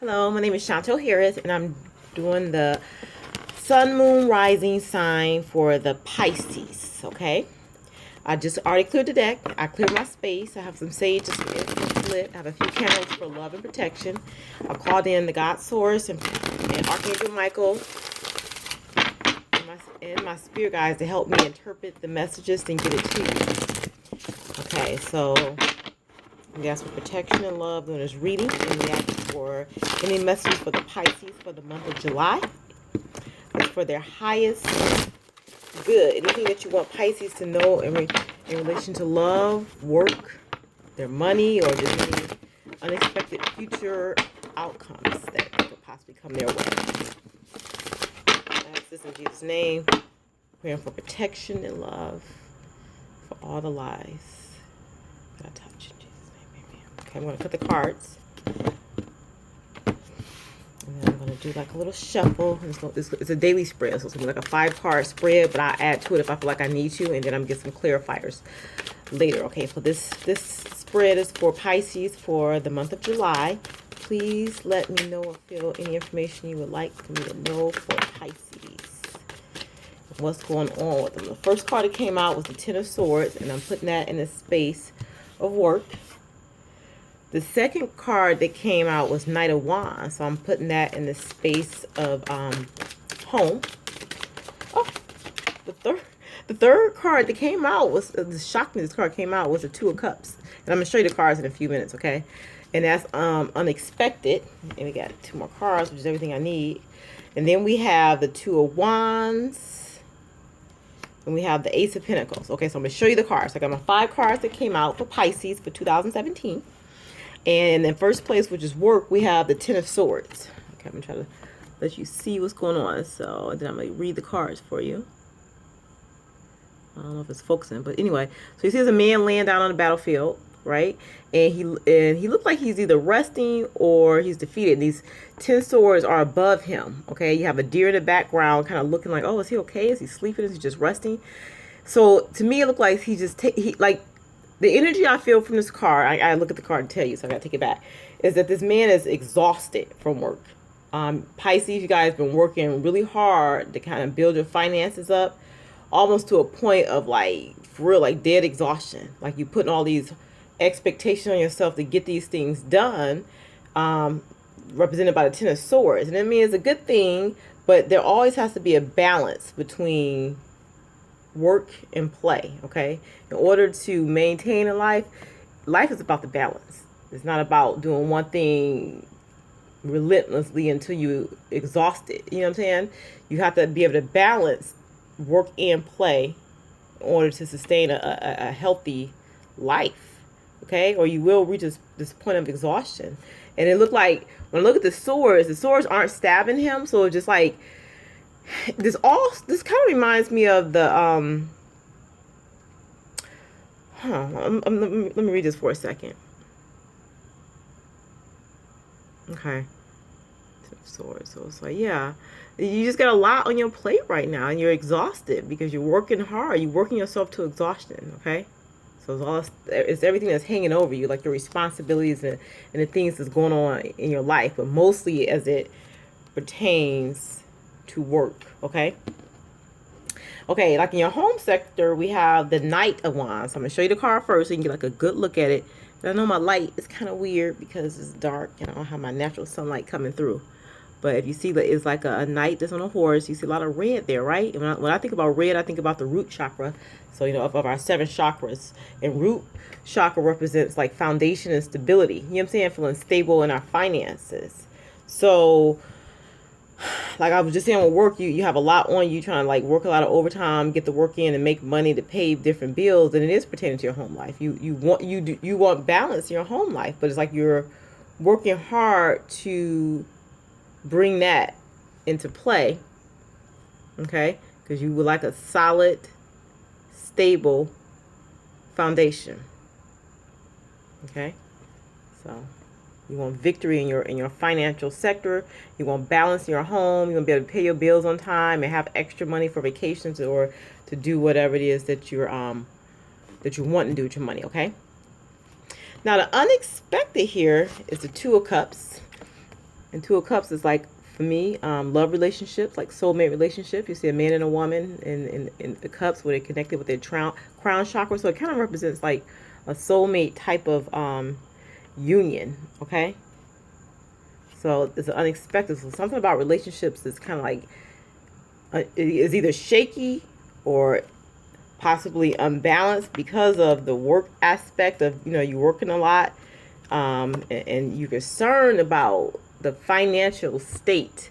Hello, my name is Shontell Harris, and I'm doing the Sun, Moon, Rising sign for the Pisces, okay? I just already cleared the deck. I cleared my space. I have some sage and some incense lit. I have a few candles for love and protection. I called in the God Source and Archangel Michael and my spirit guides to help me interpret the messages and get it to you. Okay, so we ask for protection and love during this reading, and we ask for any messages for the Pisces for the month of July. It's for their highest good. Anything that you want Pisces to know in relation to love, work, their money, or just any unexpected future outcomes that could possibly come their way. I ask this in Jesus' name, praying for protection and love for all the lies that I touch in Jesus' name. Amen. Okay, I'm going to cut the cards. And then I'm going to do like a little shuffle. It's a daily spread, so it's going to be like a 5-card spread, but I add to it if I feel like I need to, and then I'm going to get some clarifiers later. Okay, so this spread is for Pisces for the month of July. Please let me know or feel any information you would like for me to know for Pisces. What's going on with them. The first card that came out was the Ten of Swords, and I'm putting that in the space of work. The second card that came out was Knight of Wands, so I'm putting that in the space of home. Oh, the third card that came out was the shocked me. This card came out was the Two of Cups, and I'm gonna show you the cards in a few minutes, okay? And that's unexpected. And we got 2 more cards, which is everything I need. And then we have the Two of Wands, and we have the Ace of Pentacles. Okay, so I'm gonna show you the cards. I got my 5 cards that came out for Pisces for 2017. And in first place, which is work, we have the Ten of Swords. Okay, I'm going to try to let you see what's going on. So then I'm going to read the cards for you. I don't know if it's focusing, but anyway. So you see there's a man laying down on the battlefield, right? And he looked like he's either resting or he's defeated. These 10 swords are above him, okay? You have a deer in the background kind of looking like, oh, is he okay? Is he sleeping? Is he just resting? So to me, it looked like he just, the energy I feel from this card, I look at the card and tell you, so I got to take it back, is that this man is exhausted from work. Pisces, you guys have been working really hard to kind of build your finances up, almost to a point of like, for real, like dead exhaustion. Like you putting all these expectations on yourself to get these things done, represented by the Ten of Swords. And I mean, it's a good thing, but there always has to be a balance between work and play, okay? In order to maintain a life is about the balance. It's not about doing one thing relentlessly until you exhaust it. You know what I'm saying? You have to be able to balance work and play in order to sustain a healthy life, okay? Or you will reach this point of exhaustion. And it looked like, when I look at the swords aren't stabbing him, so it's just like, this kind of reminds me of the let me read this for a second. Okay, so it's like, yeah, you just got a lot on your plate right now, and you're exhausted because you're working hard. You're working yourself to exhaustion. Okay, so it's everything that's hanging over you, like your responsibilities and the things that's going on in your life, but mostly as it pertains to work. Okay, like in your home sector, we have the Knight of Wands. So I'm gonna show you the card first so you can get like a good look at it. And I know my light is kind of weird because it's dark and I don't have my natural sunlight coming through, but if you see that it's like a knight that's on a horse, you see a lot of red there, right? And when I think about red, I think about the root chakra. So you know, of our 7 chakras, and root chakra represents like foundation and stability. You know what I'm saying? Feeling stable in our finances. So like I was just saying, with work, you have a lot on you, trying to like work a lot of overtime, get the work in, and make money to pay different bills, and it is pertaining to your home life. You want balance in your home life, but it's like you're working hard to bring that into play, okay? Because you would like a solid, stable foundation, okay? So you want victory in your financial sector. You want balance in your home. You want to be able to pay your bills on time and have extra money for vacations or to do whatever it is that you're that you want to do with your money, okay? Now, the unexpected here is the Two of Cups. And Two of Cups is like, for me, love relationships, like soulmate relationships. You see a man and a woman in the cups where they're connected with their crown chakra. So it kind of represents like a soulmate type of union, okay? So it's unexpected. So something about relationships is kind of like, is either shaky or possibly unbalanced because of the work aspect of, you're working a lot, and you're concerned about the financial state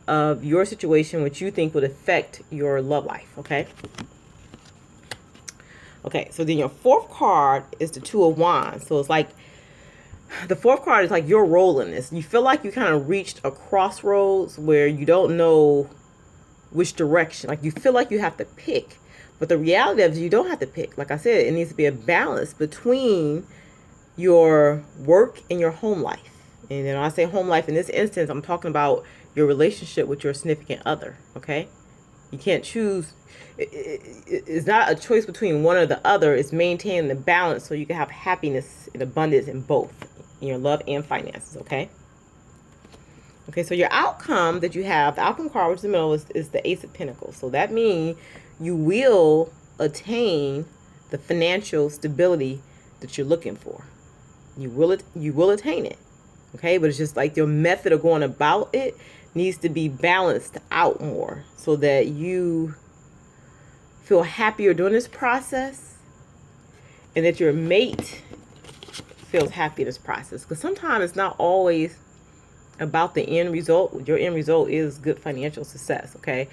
of your situation, which you think would affect your love life, okay? Okay, so then your fourth card is the Two of Wands. So it's like, the fourth card is like your role in this. You feel like you kind of reached a crossroads where you don't know which direction. Like you feel like you have to pick. But the reality of it is you don't have to pick. Like I said, it needs to be a balance between your work and your home life. And then when I say home life, in this instance, I'm talking about your relationship with your significant other, okay? You can't choose. It's not a choice between one or the other. It's maintaining the balance so you can have happiness and abundance in both, in your love and finances, okay? Okay, so your outcome that you have, the outcome card, which is in the middle, is the Ace of Pentacles. So that means you will attain the financial stability that you're looking for. You will attain it. Okay, but it's just like your method of going about it needs to be balanced out more so that you feel happier during this process and that your mate feels happy in this process. Because sometimes it's not always about the end result. Your end result is good financial success, okay?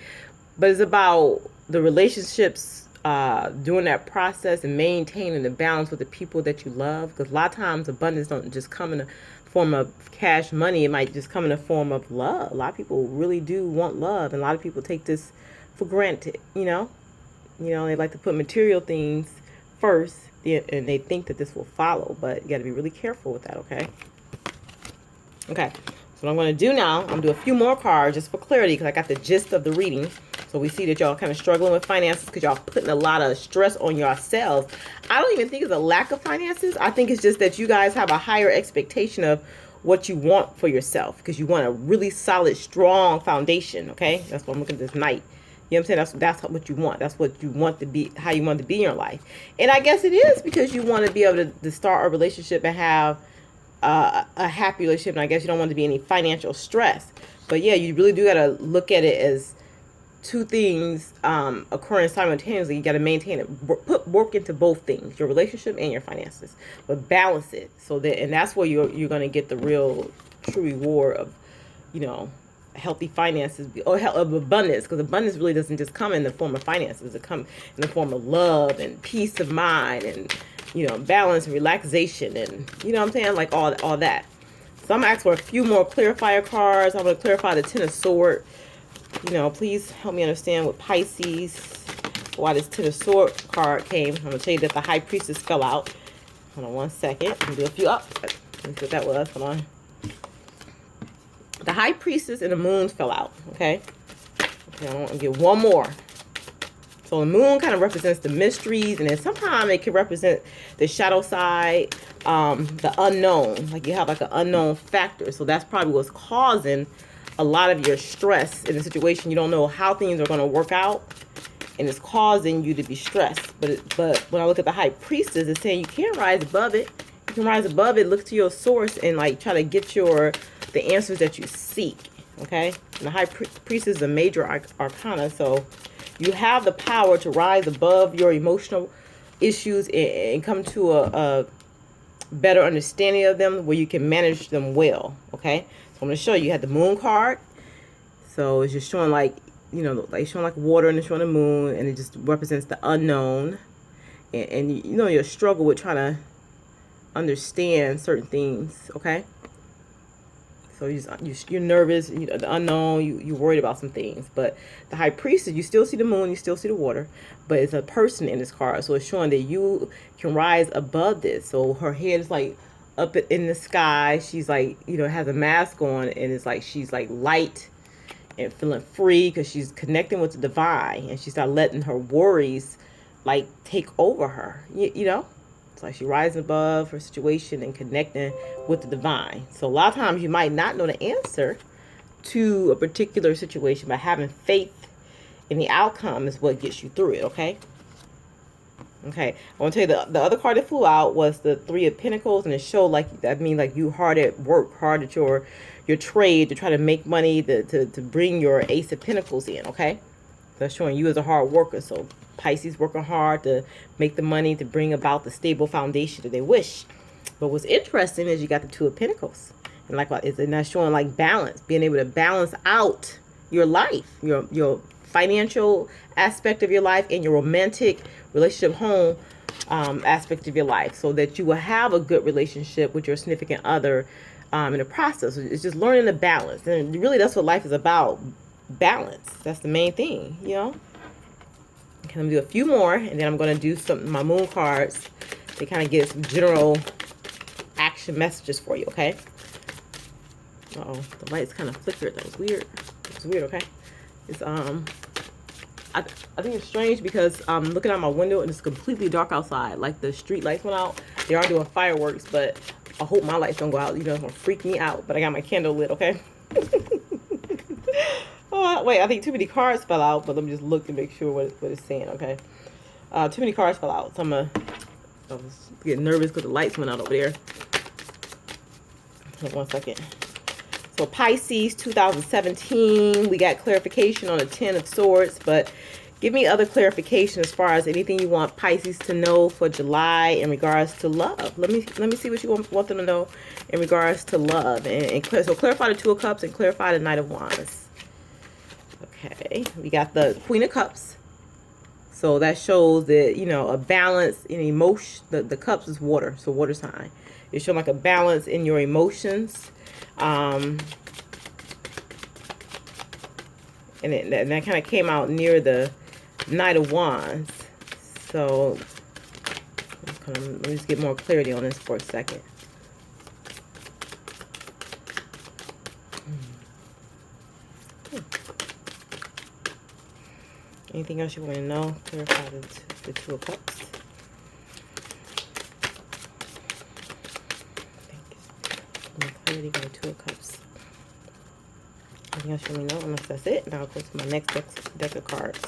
But it's about the relationships during that process and maintaining the balance with the people that you love. Because a lot of times abundance don't just come in the form of cash money. It might just come in the form of love. A lot of people really do want love, and a lot of people take this for granted. They like to put material things first, and they think that this will follow. But you got to be really careful with that. Okay. So what I'm going to do now, I'm going to do a few more cards just for clarity because I got the gist of the reading. So we see that y'all kind of struggling with finances because y'all putting a lot of stress on yourselves. I don't even think it's a lack of finances. I think it's just that you guys have a higher expectation of what you want for yourself because you want a really solid, strong foundation, okay? That's what I'm looking at this Knight. You know what I'm saying? That's what you want. That's what you want to be, how you want to be in your life. And I guess it is because you want to be able to start a relationship and have a happy relationship. And I guess you don't want to be any financial stress. But yeah, you really do got to look at it as two things occurring simultaneously. You got to maintain it, put work into both things, your relationship and your finances, but balance it so that, and that's where you're going to get the real true reward of, healthy finances or of abundance, because abundance really doesn't just come in the form of finances. It comes in the form of love and peace of mind and, balance and relaxation and, what I'm saying, like all that. So I'm going to ask for a few more clarifier cards. I'm going to clarify the Ten of Swords. Please help me understand with Pisces why this Ten of Swords card came. I'm going to tell you that the High Priestess fell out. Hold on one second. I'm going to do a few up. Let's see what that was. Hold on. The High Priestess and the Moon fell out. Okay, I'm going to get one more. So the Moon kind of represents the mysteries, and then sometimes it can represent the shadow side, the unknown. Like you have like an unknown factor. So that's probably what's causing a lot of your stress in the situation. You don't know how things are going to work out, and it's causing you to be stressed. But when I look at the High Priestess, it's saying you can't rise above it. You can rise above it, look to your source, and like try to get the answers that you seek. Okay, and the High Priestess is a major arcana, so you have the power to rise above your emotional issues and come to a better understanding of them where you can manage them well. Okay, so I'm going to show you. You had the Moon card, so it's just showing like like showing like water, and it's showing the moon, and it just represents the unknown, and your struggle with trying to understand certain things. Okay, so you're nervous, the unknown, you're worried about some things. But the High Priestess, you still see the moon, you still see the water, but it's a person in this card, so it's showing that you can rise above this. So her head is like up in the sky. She's like, has a mask on, and it's like she's like light and feeling free because she's connecting with the divine, and she's not letting her worries like take over her. It's like she rising above her situation and connecting with the divine. So a lot of times you might not know the answer to a particular situation, but having faith in the outcome is what gets you through it, okay? Okay, I want to tell you the other card that flew out was the Three of Pentacles, and it showed like, that means like you hard at work, hard at your trade to try to make money, to bring your Ace of Pentacles in, okay? That's showing you as a hard worker. So Pisces working hard to make the money to bring about the stable foundation that they wish. But what's interesting is you got the Two of Pentacles, and like it's not showing like balance, being able to balance out your life, your financial aspect of your life and your romantic relationship home aspect of your life, so that you will have a good relationship with your significant other in the process. It's just learning to balance, and really that's what life is about, balance. That's the main thing, you know. Okay, I'm gonna do a few more, and then I'm gonna do my moon cards to kind of get some general action messages for you, okay? Uh-oh, the lights kind of flickered. That was weird. It's weird, okay? It's I think it's strange because I'm looking out my window and it's completely dark outside. Like the street lights went out. They are doing fireworks, but I hope my lights don't go out. You know, it's gonna freak me out. But I got my candle lit, okay? Oh, wait, I think too many cards fell out, but let me just look to make sure what it's saying, okay? Too many cards fell out, so I was getting nervous because the lights went out over there. Hold on 1 second. So Pisces 2017, we got clarification on the 10 of Swords, but give me other clarification as far as anything you want Pisces to know for July in regards to love. Let me see what you want them to know in regards to love. So clarify the Two of Cups and clarify the Knight of Wands. Okay, we got the Queen of Cups. So that shows that, you know, a balance in emotion. The cups is water, so water sign. It's showing like a balance in your emotions. And that kind of came out near the Knight of Wands. So let me just get more clarity on this for a second. Anything else you want to know? Clarify the Two of Cups. Clarity by the Two of Cups. Anything else you want to know? Unless that's it. Now I'll go to my next deck of cards.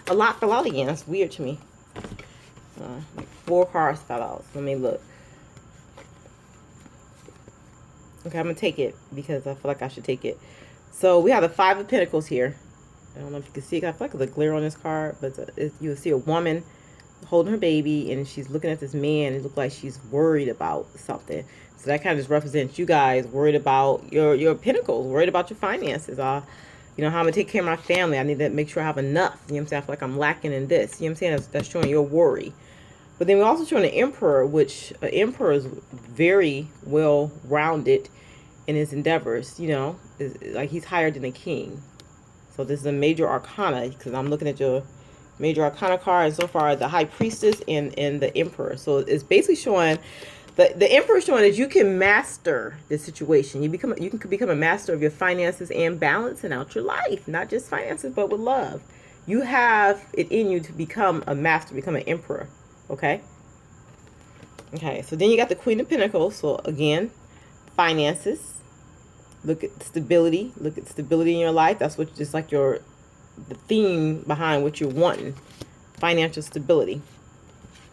A lot fell out again. That's weird to me. Like 4 cards fell out. So let me look. Okay, I'm going to take it because I feel like I should take it. So we have the Five of Pentacles here. I don't know if you can see it. I feel like there's a glare on this card, but you'll see a woman holding her baby, and she's looking at this man. It looks like she's worried about something. So that kind of just represents you guys worried about your pentacles, worried about your finances. You know, how I'm going to take care of my family. I need to make sure I have enough. You know what I'm saying? I feel like I'm lacking in this. You know what I'm saying? That's showing your worry. But then we're also showing an Emperor, which an Emperor is very well-rounded in his endeavors, you know. Like he's higher than a king. So this is a major arcana, because I'm looking at your major arcana card, and so far the High Priestess and the Emperor. So it's basically showing the Emperor is showing that you can master the situation. You can become a master of your finances and balancing out your life, not just finances, but with love. You have it in you to become a master, become an emperor. Okay. Okay. So then you got the Queen of Pentacles. So again, finances. Look at stability. Look at stability in your life. That's what, just like the theme behind what you're wanting. Financial stability.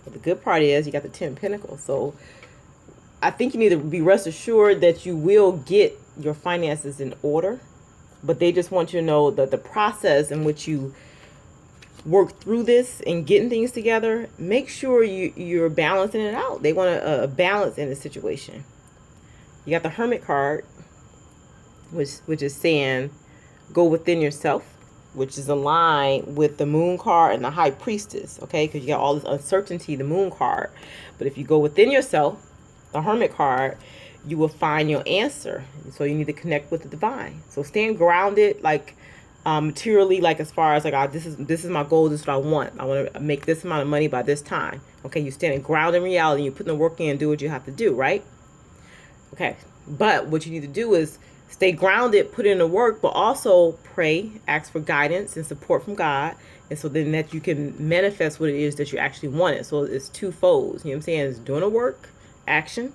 But the good part is you got the 10 of Pentacles. So I think you need to be rest assured that you will get your finances in order. But they just want you to know that the process in which you work through this and getting things together, make sure you're balancing it out. They want a balance in the situation. You got the Hermit card, which is saying go within yourself, which is aligned with the Moon card and the High Priestess, okay? Because you got all this uncertainty, the Moon card. But if you go within yourself, the Hermit card, you will find your answer. So you need to connect with the divine. So staying grounded, like materially, like as far as like, this is my goal, this is what I want. I want to make this amount of money by this time. Okay, you're standing grounded in reality, you're putting the work in and do what you have to do, right? Okay, but what you need to do is Stay grounded, put in the work, but also pray, ask for guidance and support from God. And so then that you can manifest what it is that you actually wanted. So it's two folds. You know what I'm saying? It's doing the work, action.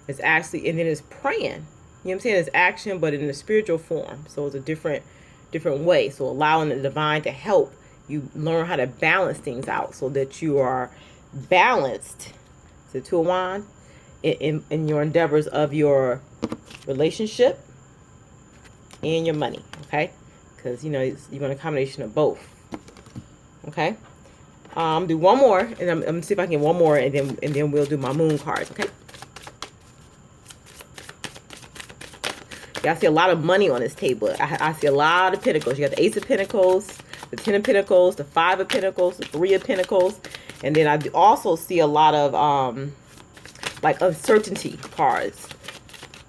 It's actually, and then it's praying. You know what I'm saying? It's action, but in a spiritual form. So it's a different way. So allowing the divine to help you learn how to balance things out so that you are balanced. The Two of Wands in your endeavors of your relationship and your money, okay? Because, you know, you want a combination of both, okay? Do one more, and I'm gonna see if I can get one more, and then we'll do my moon cards, okay? Yeah, I see a lot of money on this table. I see a lot of pentacles. You got the Ace of Pentacles, the Ten of Pentacles, the Five of Pentacles, the Three of Pentacles, and then I also see a lot of like uncertainty cards.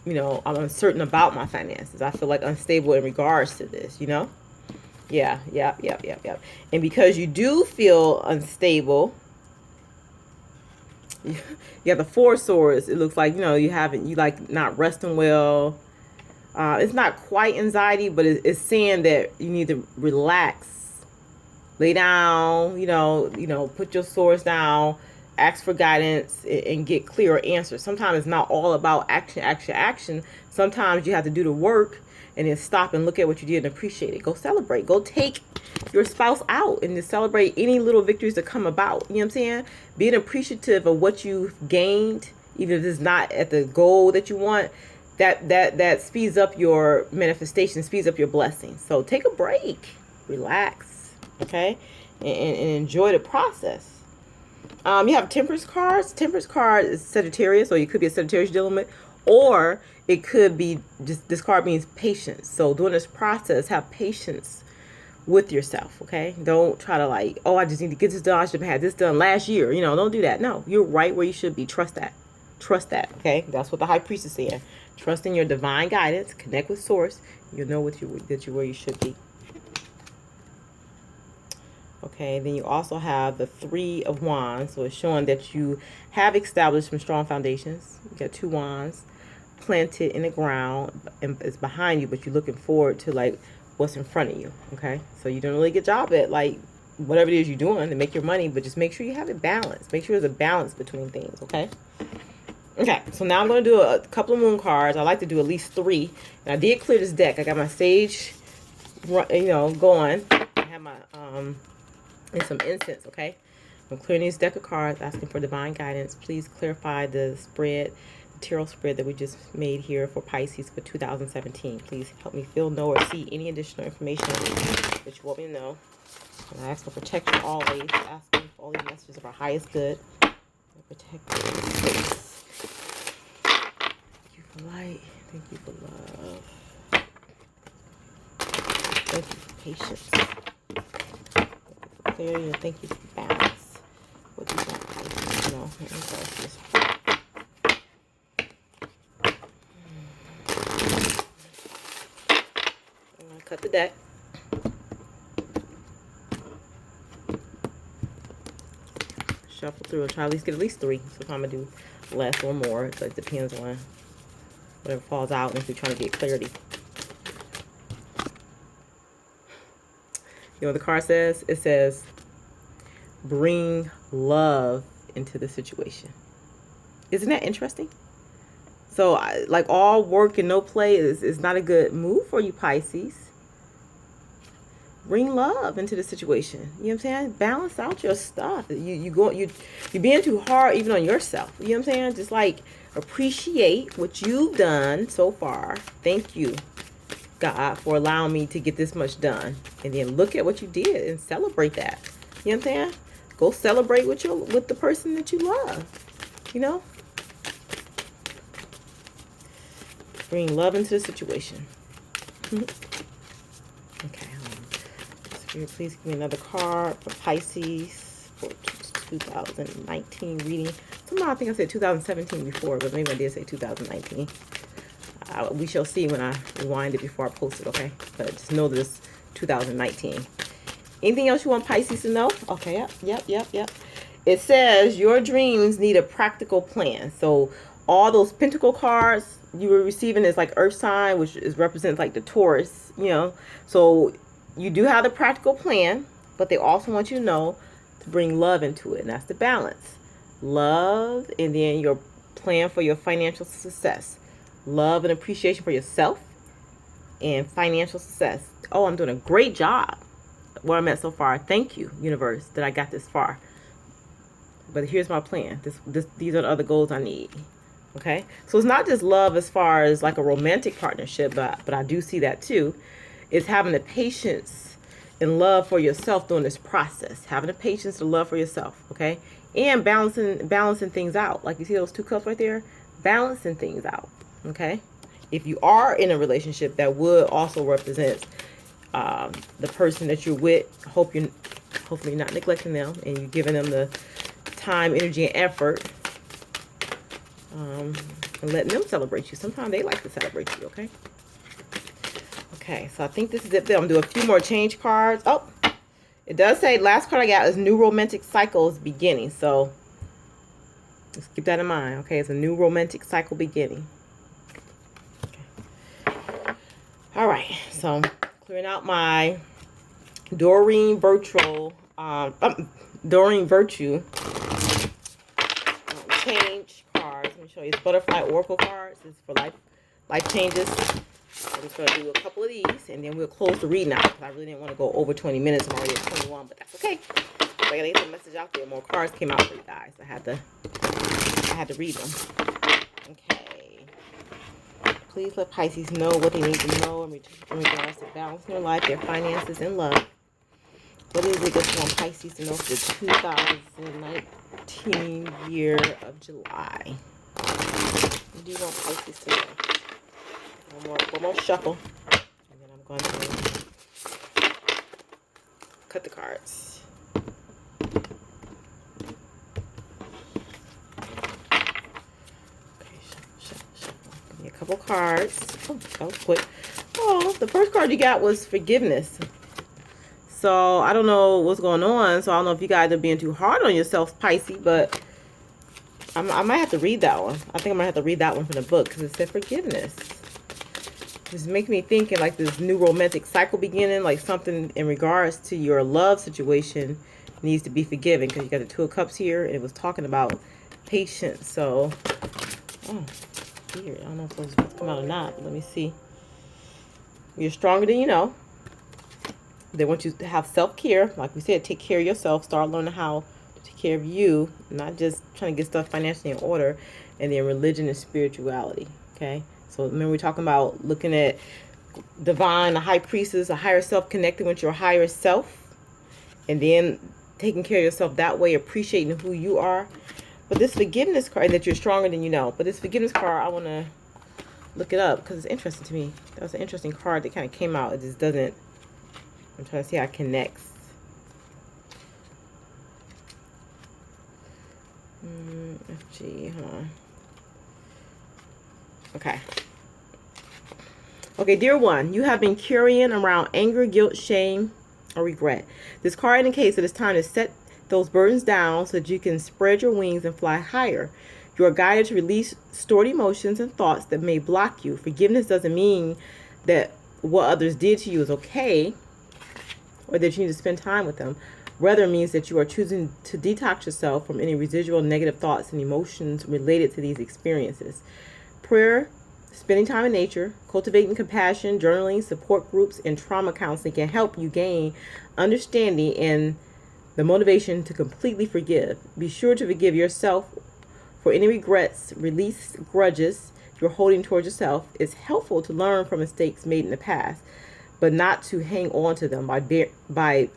You know, I'm uncertain about my finances. I feel like unstable in regards to this, you know? Yeah. And because you do feel unstable, you have the Four of Swords. It looks like, you know, you like not resting well. It's not quite anxiety, but it's saying that you need to relax, lay down, you know, put your swords down, ask for guidance, and get clearer answers. Sometimes it's not all about action. Sometimes you have to do the work and then stop and look at what you did and appreciate it. Go celebrate. Go take your spouse out and just celebrate any little victories that come about. You know what I'm saying? Being appreciative of what you've gained, even if it's not at the goal that you want, that speeds up your manifestation, speeds up your blessings. So take a break, relax, okay, and enjoy the process. You have Temperance cards. Temperance card is Sagittarius, or you could be a Sagittarius dealing with, or it could be just, this card means patience. So during this process, have patience with yourself, okay? Don't try to like, oh, I just need to get this done. I should have had this done last year. You know, don't do that. No, you're right where you should be. Trust that. Trust that, okay? That's what the High Priestess is saying. Trust in your divine guidance. Connect with Source. You'll know that you're where you should be. Okay, then you also have the Three of Wands. So it's showing that you have established some strong foundations. You got two wands planted in the ground, and it's behind you, but you're looking forward to like what's in front of you. Okay, so you're doing a really good job at like whatever it is you're doing to make your money, but just make sure you have it balanced. Make sure there's a balance between things, okay? Okay, so now I'm going to do a couple of moon cards. I like to do at least 3. And I did clear this deck. I got my sage, you know, going. I have my, and some incense, okay? I'm clearing this deck of cards, asking for divine guidance. Please clarify the spread, the tarot spread that we just made here for Pisces for 2017. Please help me feel, know, or see any additional information that you want me to know. And I ask for protection always, asking for all these messages of our highest good. Protect this space. Thank you for light. Thank you for love. Thank you for patience. Thank you for clarity, and thank you for balance. What you want, you know, in regards to this. I'm gonna cut the deck. Shuffle through and try at least 3. So if I'm gonna do less or more, but it depends on whatever falls out and if you're trying to get clarity. You know what the card says? It says, bring love into the situation. Isn't that interesting? So like all work and no play is not a good move for you, Pisces. Bring love into the situation. You know what I'm saying? Balance out your stuff. You're being too hard even on yourself. You know what I'm saying? Just like appreciate what you've done so far. Thank you, God, for allowing me to get this much done. And then look at what you did and celebrate that. You know what I'm saying? Go celebrate with the person that you love. You know? Bring love into the situation. Okay. Spirit, please give me another card for Pisces for 2019 reading. Somehow I think I said 2017 before, but maybe I did say 2019. We shall see when I rewind it before I post it, okay? But just know this 2019. Anything else you want Pisces to know? Okay, yep. It says your dreams need a practical plan. So all those pentacle cards you were receiving is like earth sign, which is represents like the Taurus, you know. So you do have the practical plan, but they also want you to know to bring love into it, and that's the balance. Love, and then your plan for your financial success. Love and appreciation for yourself and financial success. Oh, I'm doing a great job where I'm at so far. Thank you, universe, that I got this far. But here's my plan. These are the other goals I need. Okay, so it's not just love as far as like a romantic partnership, but I do see that too. It's having the patience and love for yourself during this process. Having the patience to love for yourself, okay? And balancing things out. Like you see those 2 cups right there? Balancing things out, okay? If you are in a relationship, that would also represent the person that you're with. Hopefully you're not neglecting them and you're giving them the time, energy, and effort. And letting them celebrate you. Sometimes they like to celebrate you, okay? Okay, so I think this is it. I'm going to do a few more change cards. Oh, it does say last card I got is new romantic cycles beginning. So let's keep that in mind, okay? It's a new romantic cycle beginning. Okay. All right, so I'm clearing out my Doreen Virtue change cards. Let me show you. It's butterfly oracle cards. This is for life changes. I'm just going to do a couple of these, and then we'll close the reading out, because I really didn't want to go over 20 minutes. I'm already at 21, but that's okay. I got to get the message out there. More cards came out for you guys. I had to read them. Okay. Please let Pisces know what they need to know in regards to balancing their life, their finances, and love. What is it that you want Pisces to know for the 2019 year of July? What do you want Pisces to know? One more shuffle, and then I'm going to cut the cards. Okay, shuffle. Give me a couple cards. Oh, that was quick. Oh, the first card you got was forgiveness. So I don't know what's going on. So I don't know if you guys are being too hard on yourselves, Pisces, but I might have to read that one. I think I might have to read that one from the book, because it said forgiveness. Just make me thinking like this new romantic cycle beginning, like something in regards to your love situation needs to be forgiven, because you got the 2 of Cups here, and it was talking about patience. So, oh, here, I don't know if those supposed to come out or not, but let me see. You're stronger than you know. They want you to have self-care. Like we said, take care of yourself. Start learning how to take care of you, not just trying to get stuff financially in order. And then religion and spirituality, okay? So remember, we're talking about looking at divine, the high priestess, a higher self, connecting with your higher self, and then taking care of yourself that way, appreciating who you are. But this forgiveness card, that you're stronger than you know. But this forgiveness card, I want to look it up because it's interesting to me. That was an interesting card that kind of came out. It just doesn't. I'm trying to see how it connects. FG, hold on. Okay. Okay, dear one, you have been carrying around anger, guilt, shame, or regret. This card indicates that it's time to set those burdens down so that you can spread your wings and fly higher. You are guided to release stored emotions and thoughts that may block you. Forgiveness doesn't mean that what others did to you is okay, or that you need to spend time with them. Rather, it means that you are choosing to detox yourself from any residual negative thoughts and emotions related to these experiences. Prayer, spending time in nature, cultivating compassion, journaling, support groups, and trauma counseling can help you gain understanding and the motivation to completely forgive. Be sure to forgive yourself for any regrets, release grudges you're holding towards yourself. It's helpful to learn from mistakes made in the past, but not to hang on to them by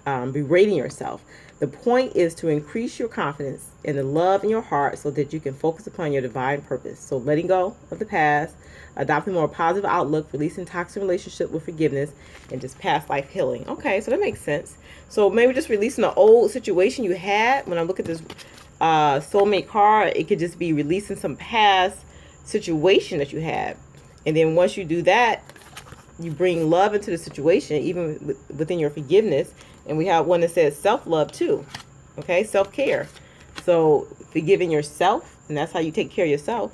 berating yourself. The point is to increase your confidence and the love in your heart so that you can focus upon your divine purpose. So letting go of the past, adopting a more positive outlook, releasing toxic relationship with forgiveness, and just past life healing. Okay, so that makes sense. So maybe just releasing an old situation you had. When I look at this soulmate card, it could just be releasing some past situation that you had. And then once you do that, you bring love into the situation, even within your forgiveness. And we have one that says self-love too. Okay, self-care. So forgiving yourself, and that's how you take care of yourself.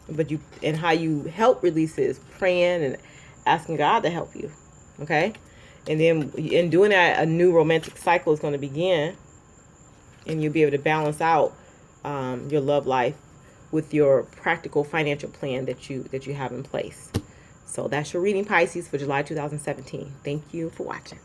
But and how you help release it is praying and asking God to help you. Okay? And then in doing that, a new romantic cycle is going to begin, and you'll be able to balance out your love life with your practical financial plan that you have in place. So that's your reading, Pisces, for July 2017. Thank you for watching.